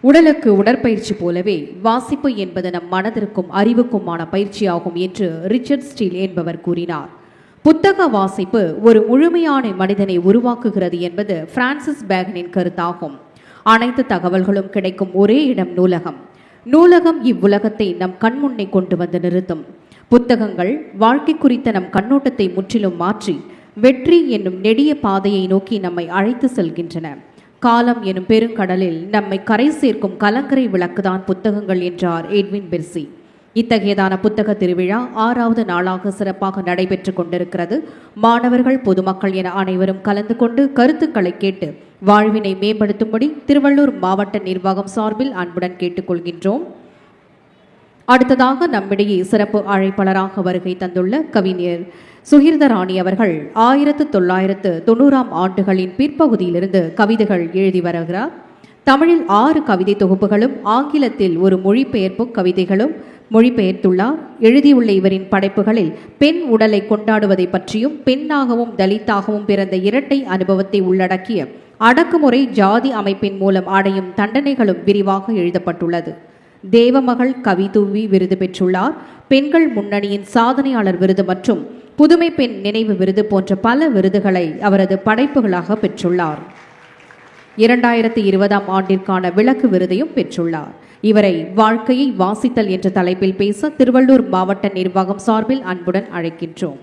உடலுக்கு உடற்பயிற்சி போலவே வாசிப்பு என்பது நம் மனதிற்கும் அறிவுக்குமான பயிற்சியாகும் என்று ரிச்சர்ட் ஸ்டீல் என்பவர் கூறினார். புத்தக வாசிப்பு ஒரு முழுமையான மனிதனை உருவாக்குகிறது என்பது பிரான்சிஸ் பேகனின் கருத்தாகும். அனைத்து தகவல்களும் கிடைக்கும் ஒரே இடம் நூலகம். நூலகம் இவ்வுலகத்தை நம் கண்முன்னே கொண்டு வந்து நிறுத்தும். புத்தகங்கள் வாழ்க்கை குறித்த நம் கண்ணோட்டத்தை முற்றிலும் மாற்றி வெற்றி என்னும் நெடிய பாதையை நோக்கி நம்மை அழைத்து செல்கின்றன. காலம் எனும் பெருங்கடலில் நம்மை கரை சேர்க்கும் கலங்கரை விளக்குதான் புத்தகங்கள் என்றார் எட்வின் பெர்சி. இத்தகையதான புத்தக திருவிழா 6வது நாளாக சிறப்பாக நடைபெற்று கொண்டிருக்கிறது. மாணவர்கள், பொதுமக்கள் என அனைவரும் கலந்து கொண்டு கருத்துக்களை கேட்டு வாழ்வினை மேம்படுத்தும்படி திருவள்ளூர் மாவட்ட நிர்வாகம் சார்பில் அன்புடன் கேட்டுக்கொள்கின்றோம். அடுத்ததாக நம்மிடையே சிறப்பு அழைப்பாளராக வருகை தந்துள்ள கவிஞர் சுகிர்தராணி அவர்கள் 1990ஆம் ஆண்டுகளின் பிற்பகுதியிலிருந்து கவிதைகள் எழுதி வருகிறார். தமிழில் 6 கவிதை தொகுப்புகளும் ஆங்கிலத்தில் ஒரு மொழிபெயர்ப்பு கவிதைகளும் மொழிபெயர்த்துள்ளார். எழுதியுள்ள இவரின் படைப்புகளில் பெண் உடலை கொண்டாடுவதை பற்றியும் பெண்ணாகவும் தலித்தாகவும் பிறந்த இரட்டை அனுபவத்தை உள்ளடக்கிய அடக்குமுறை ஜாதி அமைப்பின் மூலம் அடையும் தண்டனைகளும் விரிவாக எழுதப்பட்டுள்ளது. தேவமகள் கவிதூவி விருது பெற்றுள்ளார். பெண்கள் முன்னணியின் சாதனையாளர் விருது மற்றும் புதுமை பெண் நினைவு விருது போன்ற பல விருதுகளை அவரது படைப்புகளாக பெற்றுள்ளார். 2020ஆம் ஆண்டிற்கான விளக்கு விருதையும் பெற்றுள்ளார். இவரை வாழ்க்கையை வாசித்தல் என்ற தலைப்பில் பேச திருவள்ளூர் மாவட்ட நிர்வாகம் சார்பில் அன்புடன் அழைக்கின்றோம்.